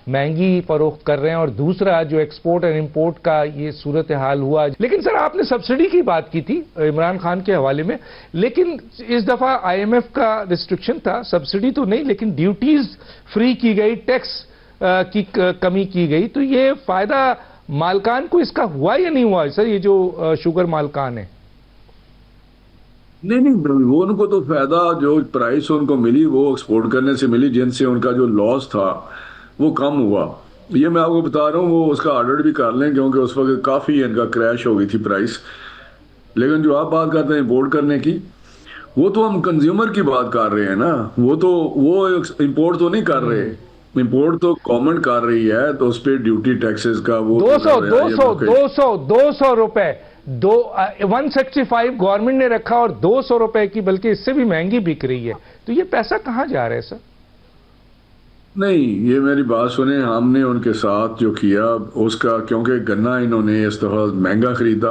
مہنگی فروخت کر رہے ہیں, اور دوسرا جو ایکسپورٹ اور امپورٹ کا یہ صورتحال ہوا. لیکن سر آپ نے سبسڈی کی بات کی تھی عمران خان کے حوالے میں, لیکن اس دفعہ IMF کا ریسٹرکشن تھا, سبسڈی تو نہیں لیکن ڈیوٹیز فری کی گئی, ٹیکس کی کمی کی گئی. تو یہ فائدہ مالکان کو اس کا ہوا یا نہیں ہوا سر، یہ جو شوگر مالکان ہے؟ نہیں وہ ان کو تو فائدہ جو پرائس ان کو ملی وہ ایکسپورٹ کرنے سے ملی، جن سے ان کا جو لاس تھا وہ کم ہوا. یہ میں آپ کو بتا رہا ہوں، وہ اس کا آڈر بھی کر لیں کیونکہ اس وقت کافی ان کا کریش ہو گئی تھی پرائس. لیکن جو آپ بات کرتے ہیں امپورٹ کرنے کی، وہ تو ہم کنزیومر کی بات کر رہے ہیں نا، وہ امپورٹ تو نہیں کر رہے. امپورٹ تو گورنمنٹ کر رہی ہے، تو اس پہ ڈیوٹی ٹیکسز کا وہ 200 روپے 165 گورنمنٹ نے رکھا اور 200 روپے کی بلکہ اس سے بھی مہنگی بک رہی ہے. تو یہ پیسہ کہاں جا رہا ہے سر؟ نہیں، یہ میری بات سنیں، ہم نے ان کے ساتھ جو کیا اس کا، کیونکہ گنا انہوں نے اس دفعہ مہنگا خریدا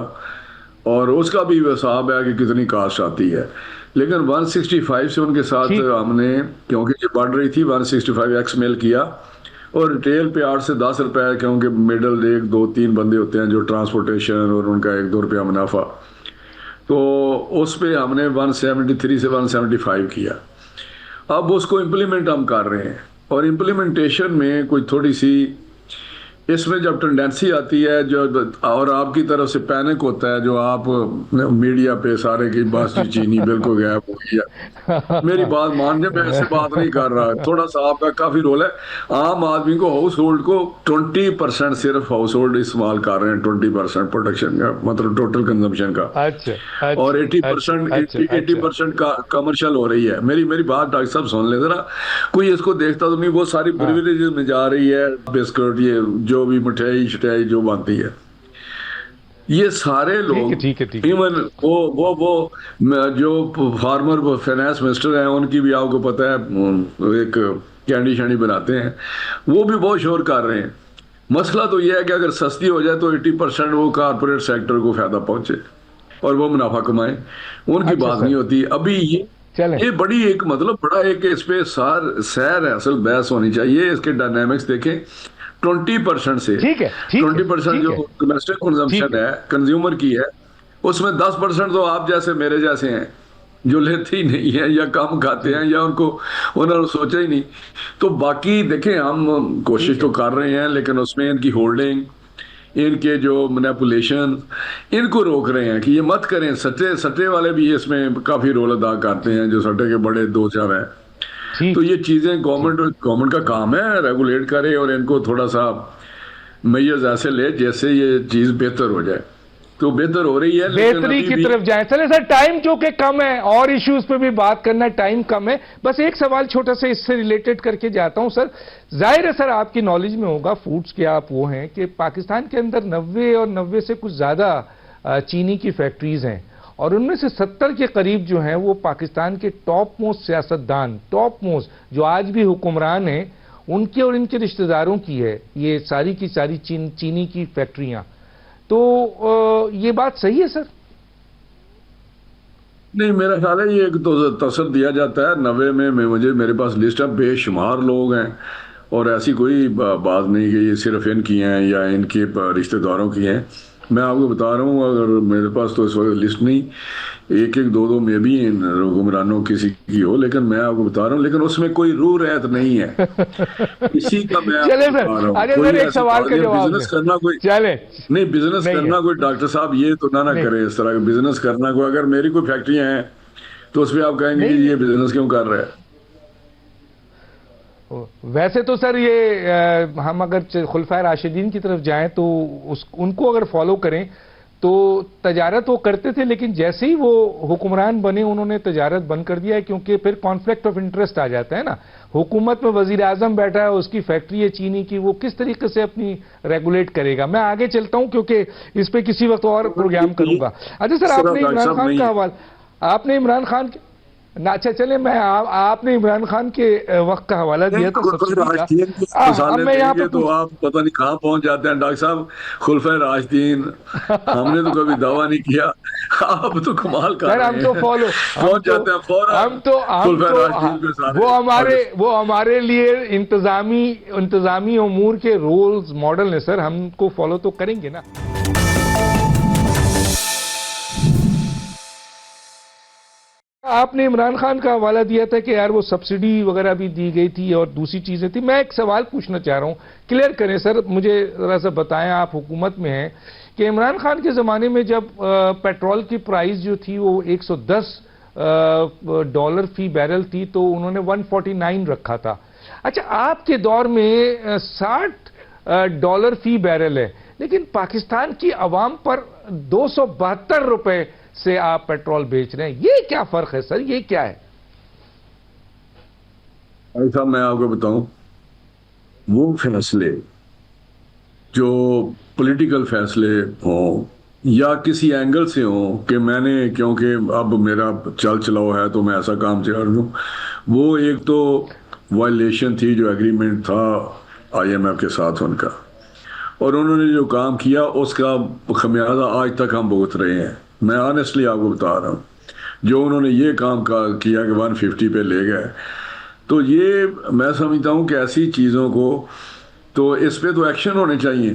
اور اس کا بھی حساب ہے کہ کتنی کاسٹ آتی ہے. لیکن 165 سے ان کے ساتھ ہم نے، کیونکہ یہ بڑھ رہی تھی، 165 ایکس میل کیا اور ریٹیل پہ 8 سے 10 روپے، کیونکہ مڈل 1 2 3 بندے ہوتے ہیں جو ٹرانسپورٹیشن اور ان کا 1-2 روپیہ منافع، تو اس پہ ہم نے 173 سے 175 کیا. اب اس کو امپلیمنٹ ہم کر رہے ہیں اور امپلیمنٹیشن میں کوئی تھوڑی سی اس میں جب ٹینڈنسی آتی ہے جو، اور آپ کی طرف سے پینک ہوتا ہے جو آپ میڈیا پہ سارے کی بس چینی بالکل غائب ہو گئی ہے. میری بات مان جائے، میں ایسے بات نہیں کر رہا، تھوڑا سا آپ کا کافی رول ہے. عام آدمی کو، ہاؤس ہولڈ کو 20% صرف ہاؤس ہولڈ استعمال کر رہے ہیں، 20% پروڈکشن کا، مطلب ٹوٹل کنزمپشن کا، اور 80% کا کمرشل ہو رہی ہے. میری بات ڈاکٹر صاحب سن لیں ذرا، کوئی اس کو دیکھتا تو نہیں، وہ ساری پریویلیجز میں جا رہی ہے، بسکٹ، یہ جو بھی مٹھائی شٹائی جو بنتی ہے، یہ سارے لوگ، ایون وہ جو فارمر فائنانس منسٹر ہیں، ان کی بھی آپ کو پتہ ہے ایک کینڈی شینڈی بناتے ہیں، وہ بھی بہت شور کر رہے ہیں. مسئلہ تو یہ ہے کہ اگر سستی ہو جائے تو 80% وہ کارپوریٹ سیکٹر کو فائدہ پہنچے اور وہ منافع کمائیں، ان کی بات نہیں ہوتی. ابھی یہ بڑی ایک مطلب بڑا ایک اس پہ سیر ہے، اصل بحث ہونی چاہیے. اس کے ڈائنامکس دیکھیں، 20% سے 20% جو ڈومیسٹک کنزمپشن ہے کنزیومر کی ہے، اس میں 10% تو آپ جیسے میرے جیسے ہیں جو لیتے ہی نہیں ہیں یا کم کھاتے ہیں یا انہوں نے سوچا ہی نہیں. تو باقی دیکھیں، ہم کوشش تو کر رہے ہیں، لیکن اس میں ان کی ہولڈنگ، ان کے جو مینیپولیشن، ان کو روک رہے ہیں کہ یہ مت کریں. سٹے والے بھی اس میں کافی رول ادا کرتے ہیں، جو سٹے کے بڑے 2-4 ہیں. تو یہ چیزیں گورنمنٹ کا کام ہے، ریگولیٹ کرے اور ان کو تھوڑا سا میجرز ایسے لے جیسے یہ چیز بہتر ہو جائے. تو بہتر ہو رہی ہے، بہتری کی طرف جائیں. چلے سر، ٹائم چونکہ کم ہے اور ایشوز پہ بھی بات کرنا، ٹائم کم ہے، بس ایک سوال چھوٹا سا اس سے ریلیٹڈ کر کے جاتا ہوں. سر ظاہر ہے سر آپ کی نالج میں ہوگا، فوڈز کے آپ وہ ہیں کہ پاکستان کے اندر 90 سے کچھ زیادہ چینی کی فیکٹریز ہیں، اور ان میں سے 70 کے قریب جو ہیں وہ پاکستان کے ٹاپ موسٹ سیاستدان، ٹاپ موسٹ جو آج بھی حکمران ہیں، ان کے اور ان کے رشتہ داروں کی ہے یہ ساری کی ساری چینی کی فیکٹریاں. تو یہ بات صحیح ہے سر؟ نہیں، میرا خیال ہے یہ ایک تو تصر دیا جاتا ہے. 90 میں میرے پاس لسٹ ہے، بے شمار لوگ ہیں، اور ایسی کوئی بات نہیں کہ یہ صرف ان کی ہیں یا ان کے رشتہ داروں کی ہیں. میں آپ کو بتا رہا ہوں، اگر میرے پاس تو اس وقت لسٹ نہیں، 1-2 میں بھی حکمرانوں کسی کی ہو، لیکن میں آپ کو بتا رہا ہوں، لیکن اس میں کوئی روح رہت نہیں ہے. اسی کا میں آپ کو بتا رہا ہوں. بزنس کرنا کوئی نہیں، بزنس کرنا کوئی ڈاکٹر صاحب یہ تو نہ کرے اس طرح کا بزنس کرنا. کوئی اگر میری کوئی فیکٹریاں ہیں تو اس پہ آپ کہیں گے کہ یہ بزنس کیوں کر رہے ہیں. ویسے تو سر یہ ہم اگر خلفائے راشدین کی طرف جائیں تو ان کو اگر فالو کریں تو تجارت وہ کرتے تھے، لیکن جیسے ہی وہ حکمران بنے انہوں نے تجارت بند کر دیا ہے، کیونکہ پھر کانفلکٹ آف انٹرسٹ آ جاتا ہے نا. حکومت میں وزیر اعظم بیٹھا ہے، اس کی فیکٹری ہے چینی کی، وہ کس طریقے سے اپنی ریگولیٹ کرے گا. میں آگے چلتا ہوں کیونکہ اس پہ کسی وقت اور پروگرام کروں گا. اچھا سر، آپ نے عمران خان کا حوالہ، آپ نے عمران خان کے، اچھا چلیں، میں آپ نے عمران خان کے وقت کا حوالہ دیا تھا اب میں یہاں پہ تو آپ پتہ نہیں کہاں پہنچ جاتے ہیں ڈاکٹر صاحب. خلفائے راشدین ہم نے تو کبھی دعویٰ نہیں کیا، آپ تو کمال کر رہے ہیں. ہم تو فالو پہنچ جاتے ہیں فوراً. وہ ہمارے لیے انتظامی امور کے رولز ماڈل ہیں سر، ہم کو فالو تو کریں گے نا. آپ نے عمران خان کا حوالہ دیا تھا کہ یار وہ سبسڈی وغیرہ بھی دی گئی تھی اور دوسری چیزیں تھی. میں ایک سوال پوچھنا چاہ رہا ہوں, کلیئر کریں سر, مجھے ذرا سا بتائیں, آپ حکومت میں ہیں, کہ عمران خان کے زمانے میں جب پیٹرول کی پرائز جو تھی وہ $110 فی بیرل تھی تو انہوں نے 149 رکھا تھا. اچھا, آپ کے دور میں $60 فی بیرل ہے, لیکن پاکستان کی عوام پر $272 سے آپ پیٹرول بیچ رہے ہیں. یہ کیا فرق ہے سر, یہ کیا ہے؟ ایسا میں آپ کو بتاؤں, وہ فیصلے جو پولیٹیکل فیصلے ہوں یا کسی اینگل سے ہوں کہ میں نے کیونکہ اب میرا چل چلاؤ ہے تو میں ایسا کام چلا رہا ہوں, وہ ایک تو وائلیشن تھی جو ایگریمنٹ تھا IMF کے ساتھ ان کا, اور انہوں نے جو کام کیا اس کا خمیازہ آج تک ہم بھگت رہے ہیں. میں آنیسٹلی آپ کو بتا رہا ہوں, جو انہوں نے یہ کام کیا کہ 150 پہ لے گئے, تو یہ میں سمجھتا ہوں کہ ایسی چیزوں کو تو اس پہ تو ایکشن ہونے چاہیے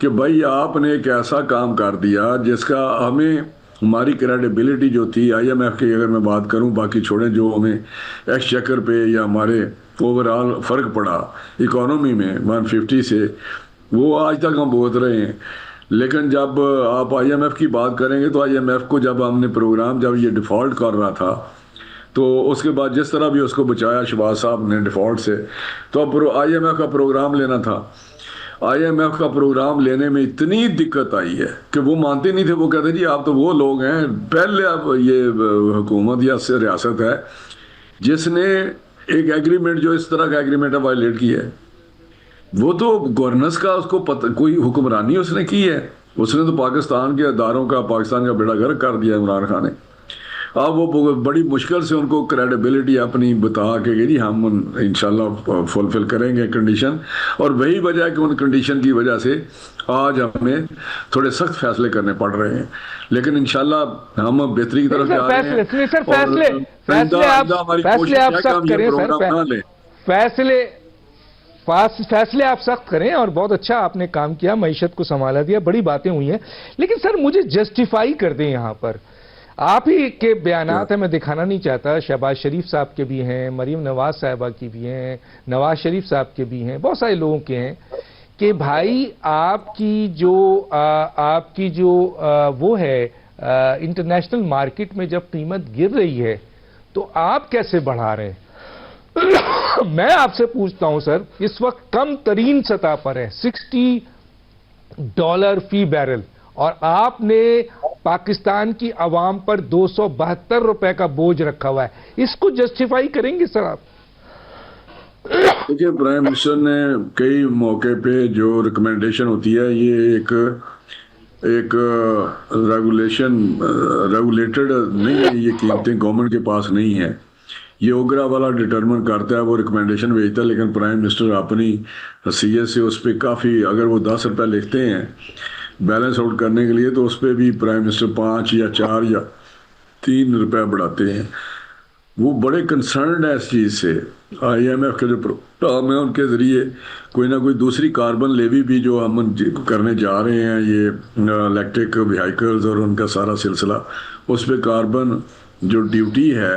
کہ بھائی آپ نے ایک ایسا کام کر دیا جس کا ہمیں ہماری کریڈیبلٹی جو تھی IMF کی, اگر میں بات کروں, باقی چھوڑیں جو ہمیں ایکسچیکر پہ یا ہمارے اوور آل فرق پڑا اکانومی میں 150 سے, وہ آج تک ہم بھگت رہے ہیں. لیکن جب آپ IMF کی بات کریں گے تو IMF کو جب ہم نے پروگرام, جب یہ ڈیفالٹ کر رہا تھا تو اس کے بعد جس طرح بھی اس کو بچایا شہباز صاحب نے ڈیفالٹ سے, تو اب IMF کا پروگرام لینا تھا. IMF کا پروگرام لینے میں اتنی دقت آئی ہے کہ وہ مانتے نہیں تھے. وہ کہتے جی آپ تو وہ لوگ ہیں, پہلے اب یہ حکومت یا ریاست ہے جس نے ایک ایگریمنٹ جو اس طرح کا ایگریمنٹ ہے وائلیٹ کیا ہے. وہ تو گورننس کا اس کو کوئی حکمرانی اس نے کی ہے, اس نے تو پاکستان کے اداروں کا, پاکستان کا بیڑا گرک کر دیا عمران خان نے. اب وہ بڑی مشکل سے ان کو کریڈیبلٹی اپنی بتا کے کہ جی ہم انشاءاللہ فلفل کریں گے کنڈیشن, اور وہی وجہ ہے کہ ان کنڈیشن کی وجہ سے آج ہمیں تھوڑے سخت فیصلے کرنے پڑ رہے ہیں. لیکن انشاءاللہ ہم بہتری کی طرف جا رہے ہیں. فیصلے آپ سخت کریں, اور بہت اچھا آپ نے کام کیا, معیشت کو سنبھالا دیا, بڑی باتیں ہوئی ہیں. لیکن سر مجھے جسٹیفائی کر دیں یہاں پر, آپ ہی کے بیانات ہیں, میں دکھانا نہیں چاہتا, شہباز شریف صاحب کے بھی ہیں, مریم نواز صاحبہ کی بھی ہیں, نواز شریف صاحب کے بھی ہیں, بہت سارے لوگوں کے ہیں, کہ بھائی آپ کی جو وہ ہے انٹرنیشنل مارکیٹ میں جب قیمت گر رہی ہے تو آپ کیسے بڑھا رہے ہیں؟ میں آپ سے پوچھتا ہوں سر, اس وقت کم ترین سطح پر ہے $60 فی بیرل, اور آپ نے پاکستان کی عوام پر $272 کا بوجھ رکھا ہوا ہے. اس کو جسٹیفائی کریں گے سر آپ؟ دیکھیے, پرائم منسٹر نے کئی موقع پہ جو ریکمنڈیشن ہوتی ہے, یہ ایک ریگولیٹڈ نہیں ہے, یہ قیمتیں گورنمنٹ کے پاس نہیں ہے, یہ اوگرا والا ڈٹرمن کرتا ہے, وہ ریکمنڈیشن بھیجتا ہے. لیکن پرائم منسٹر اپنی حیثیت سے اس پہ کافی, اگر وہ $10 لکھتے ہیں بیلنس آؤٹ کرنے کے لیے, تو اس پہ بھی پرائم منسٹر 5 یا 4 یا $3 بڑھاتے ہیں. وہ بڑے کنسرنڈ ہیں اس چیز سے. IMF کے جو پروگرام ہے ان کے ذریعے کوئی نہ کوئی دوسری کاربن لیوی بھی جو ہم کرنے جا رہے ہیں, یہ الیکٹرک وہیکلز اور ان کا سارا سلسلہ, اس پہ کاربن جو ڈیوٹی ہے,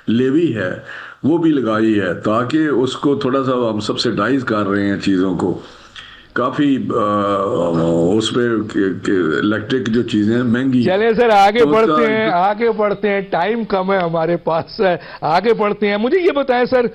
لیوی ہے, وہ بھی لگائی ہے, تاکہ اس کو تھوڑا سا ہم سبسیڈائز کر رہے ہیں چیزوں کو کافی. اس پہ الیکٹرک جو چیزیں ہیں مہنگی. چلیں سر آگے بڑھتے ہیں, ٹائم کم ہے ہمارے پاس, آگے بڑھتے ہیں. مجھے یہ بتائیں سر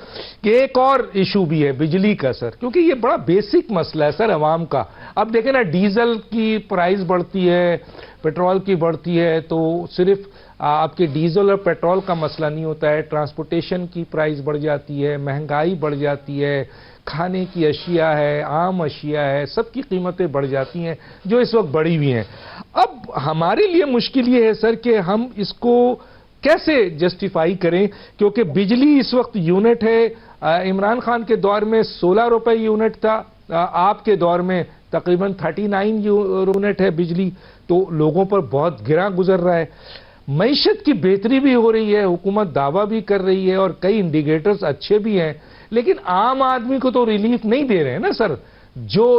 کہ ایک اور ایشو بھی ہے بجلی کا سر, کیونکہ یہ بڑا بیسک مسئلہ ہے سر عوام کا. اب دیکھیں نا, ڈیزل کی پرائز بڑھتی ہے, پیٹرول کی بڑھتی ہے, تو صرف آپ کے ڈیزل اور پیٹرول کا مسئلہ نہیں ہوتا ہے, ٹرانسپورٹیشن کی پرائز بڑھ جاتی ہے, مہنگائی بڑھ جاتی ہے, کھانے کی اشیاء ہے, عام اشیاء ہے, سب کی قیمتیں بڑھ جاتی ہیں, جو اس وقت بڑھی ہوئی ہیں. اب ہمارے لیے مشکل یہ ہے سر کہ ہم اس کو کیسے جسٹیفائی کریں, کیونکہ بجلی اس وقت یونٹ ہے, عمران خان کے دور میں $16 یونٹ تھا, آپ کے دور میں تقریباً 39 یونٹ ہے بجلی, تو لوگوں پر بہت گراں گزر رہا ہے. معیشت کی بہتری بھی ہو رہی ہے, حکومت دعویٰ بھی کر رہی ہے, اور کئی انڈیکیٹرز اچھے بھی ہیں, لیکن عام آدمی کو تو ریلیف نہیں دے رہے ہیں نا سر,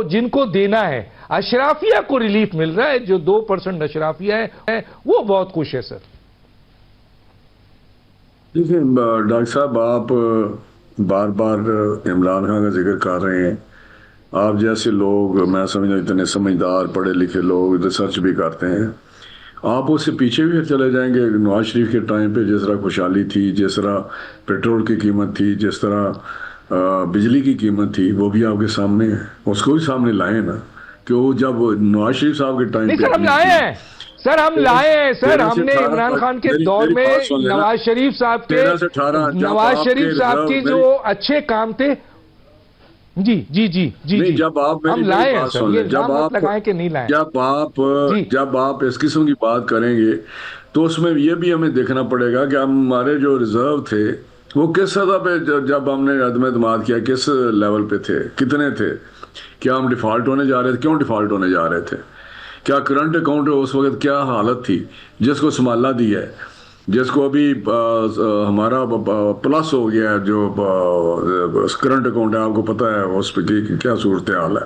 جن کو دینا ہے. اشرافیہ کو ریلیف مل رہا ہے, جو 2% اشرافیہ ہے وہ بہت خوش ہے سر. دیکھیں ڈاکٹر صاحب، آپ بار بار عمران خان کا ذکر کر رہے ہیں. آپ جیسے لوگ، میں سمجھتا ہوں اتنے سمجھدار پڑھے لکھے لوگ ریسرچ بھی کرتے ہیں، آپ اس سے پیچھے بھی چلے جائیں گے. نواز شریف کے ٹائم پہ جس طرح خوشحالی تھی، جس طرح پیٹرول کی قیمت تھی، جس طرح بجلی کی قیمت تھی، وہ بھی آپ کے سامنے ہے. اس کو بھی سامنے لائیں نا کہ وہ جب نواز شریف صاحب کے ٹائم نہیں پہ سر ہم لائے ہیں، سر ہم لائے ہیں سر. ہم نے عمران خان کے دور میں نواز شریف صاحب کے، 13 سے 18 نواز شریف صاحب کے جو اچھے کام تھے، جی جی جی جی جی جب آپ ہم میری لائے ہیں بات سر. سن یہ لیں، جب الزام مت آپ لگائیں کہ نہیں لائے. جی جب آپ اس قسم کی بات کریں گے تو اس میں یہ بھی ہمیں دیکھنا پڑے گا کہ ہمارے جو ریزرو تھے وہ کس سطح پہ، جب ہم نے عدم اعتماد کیا کس لیول پہ تھے، کتنے تھے، کیا ہم ڈیفالٹ ہونے جا رہے تھے، کیوں ڈیفالٹ ہونے جا رہے تھے، کیا کرنٹ اکاؤنٹ اس وقت کیا حالت تھی جس کو سنبھالا دیا ہے، جس کو ابھی ہمارا پلس ہو گیا ہے، جو کرنٹ اکاؤنٹ ہے آپ کو پتہ ہے اس پہ کیا صورتحال ہے.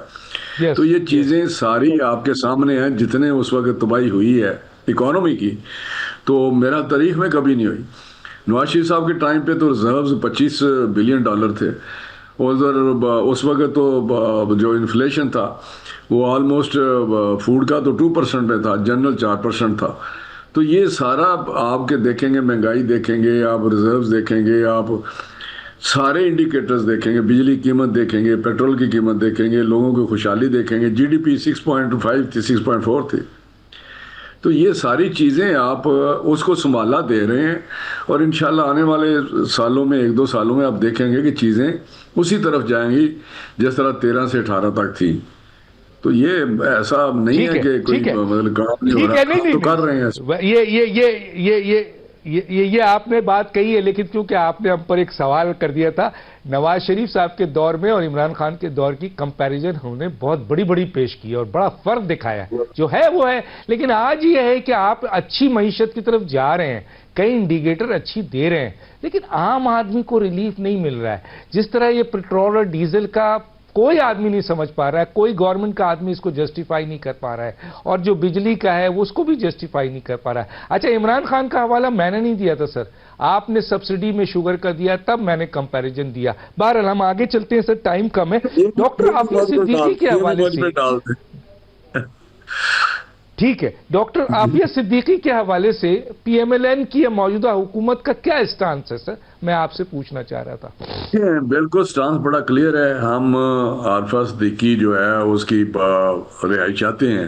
یس تو یہ چیزیں ساری آپ کے سامنے ہیں. جتنے اس وقت تباہی ہوئی ہے اکانومی کی، تو میرا تاریخ میں کبھی نہیں ہوئی. نواز شریف صاحب کے ٹائم پہ تو ریزروز $25 بلین تھے. اس وقت تو جو انفلیشن تھا وہ آلموسٹ فوڈ کا تو 2% پہ تھا، جنرل 4% تھا. تو یہ سارا آپ کے دیکھیں گے، مہنگائی دیکھیں گے آپ، ریزروز دیکھیں گے آپ، سارے انڈیکیٹرز دیکھیں گے، بجلی قیمت دیکھیں گے، پیٹرول کی قیمت دیکھیں گے، لوگوں کی خوشحالی دیکھیں گے. جی ڈی پی 6.5 تھی، 6.4 تھی. تو یہ ساری چیزیں آپ اس کو سنبھالا دے رہے ہیں، اور انشاءاللہ آنے والے سالوں میں، 1-2 سالوں میں آپ دیکھیں گے کہ چیزیں اسی طرف جائیں گی جس طرح 13 سے 18 تک تھی. تو یہ ایسا نہیں ہے کہ کوئی مطلب کام نہیں ہو رہا، کام تو کر رہے ہیں. یہ آپ نے بات کہی ہے، لیکن کیونکہ آپ نے ہم پر ایک سوال کر دیا تھا، نواز شریف صاحب کے دور میں اور عمران خان کے دور کی کمپیریزن ہم نے بہت بڑی بڑی پیش کی اور بڑا فرق دکھایا جو ہے وہ ہے. لیکن آج یہ ہے کہ آپ اچھی معیشت کی طرف جا رہے ہیں، کئی انڈیکیٹر اچھی دے رہے ہیں، لیکن عام آدمی کو ریلیف نہیں مل رہا ہے. جس طرح یہ پیٹرول اور ڈیزل کا کوئی آدمی نہیں سمجھ پا رہا ہے، کوئی گورنمنٹ کا آدمی اس کو جسٹیفائی نہیں کر پا رہا ہے، اور جو بجلی کا ہے وہ اس کو بھی جسٹیفائی نہیں کر پا رہا ہے. اچھا عمران خان کا حوالہ میں نے نہیں دیا تھا سر، آپ نے سبسڈی میں شوگر کا دیا، تب میں نے کمپیریزن دیا. بہرحال ہم آگے چلتے ہیں سر، ٹائم کم ہے. ڈاکٹر عافیہ صدیقی کے حوالے سے، ٹھیک ہے، ڈاکٹر عافیہ صدیقی کے حوالے سے پی ایم ایل این کی موجودہ حکومت کا کیا اسٹانس ہے سر، میں آپ سے پوچھنا چاہ رہا تھا. بالکل سٹانس بڑا کلیئر ہے. ہم عافیہ صدیقی جو ہے اس کی رہائی چاہتے ہیں.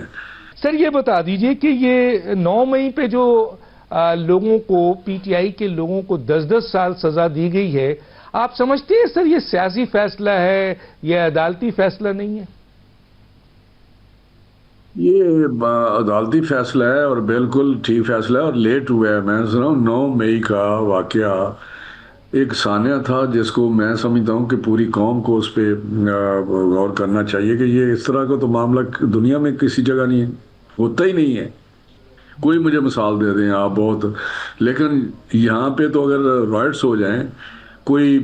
سر یہ بتا دیجئے کہ یہ 9 مئی پہ جو لوگوں کو، پی ٹی آئی کے لوگوں کو 10-10 سال سزا دی گئی ہے، آپ سمجھتے ہیں سر یہ سیاسی فیصلہ ہے، یہ عدالتی فیصلہ نہیں ہے؟ یہ عدالتی فیصلہ ہے اور بالکل ٹھیک فیصلہ ہے، اور لیٹ ہوا ہے. میں سنا ہوں 9 مئی کا واقعہ ایک سانحہ تھا جس کو میں سمجھتا ہوں کہ پوری قوم کو اس پہ غور کرنا چاہیے کہ یہ اس طرح کا تو معاملہ دنیا میں کسی جگہ نہیں ہے، ہوتا ہی نہیں ہے. کوئی مجھے مثال دے دیں آپ بہت، لیکن یہاں پہ تو اگر رائٹس ہو جائیں، کوئی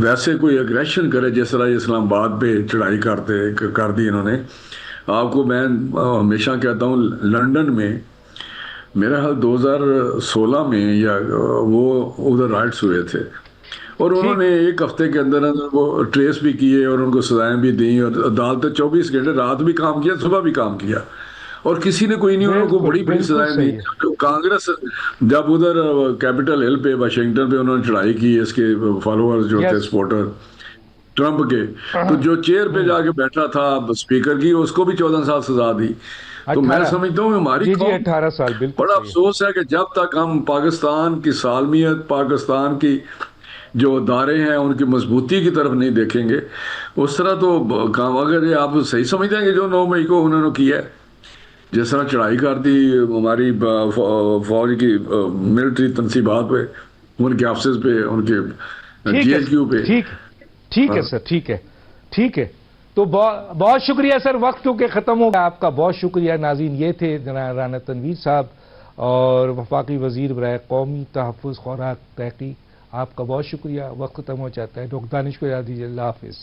ویسے کوئی اگریشن کرے جس طرح اسلام آباد پہ چڑھائی کر دی انہوں نے. آپ کو میں ہمیشہ کہتا ہوں لنڈن میں میرا حال 2016 میں یا وہ ادھر رائٹس ہوئے تھے، اور انہوں نے 1 ہفتے کے اندر وہ ٹریس بھی کیے اور ان کو سزائیں بھی دیں، اور عدالتیں 24 گھنٹے رات بھی کام کیا، صبح بھی کام کیا، اور کسی نے کوئی نہیں ان کو بڑی بڑی سزائیں دی. کانگریس جب ادھر کیپٹل ہل پہ واشنگٹن پہ انہوں نے چڑھائی کی، اس کے فالوورز جو تھے سپورٹر ٹرمپ کے، تو جو چیئر پہ جا کے بیٹھا تھا اسپیکر کی، اس کو بھی 14 سال سزا دی. تو میں سمجھتا ہوں ہماری قوم، 18 سال بالکل بڑا افسوس ہے کہ جب تک ہم پاکستان کی سالمیت، پاکستان کی جو ادارے ہیں ان کی مضبوطی کی طرف نہیں دیکھیں گے، اس طرح تو کام. اگر یہ آپ صحیح سمجھتے ہیں کہ جو 9 مئی کو انہوں نے کیا ہے، جس طرح چڑھائی کر دی ہماری فوج کی ملٹری تنصیبات پہ، ان کے آفسز پہ، ان کے جی ایچ کیو پہ. ٹھیک ہے سر، ٹھیک ہے. تو بہت شکریہ سر، وقت کیونکہ ختم ہو گیا. آپ کا بہت شکریہ. ناظرین، یہ تھے جناب رانا تنویر صاحب اور وفاقی وزیر برائے قومی تحفظ خوراک تحقیق. آپ کا بہت شکریہ. وقت ختم ہو جاتا ہے. ڈاکٹر دانش کو یاد دیجیے. اللہ حافظ.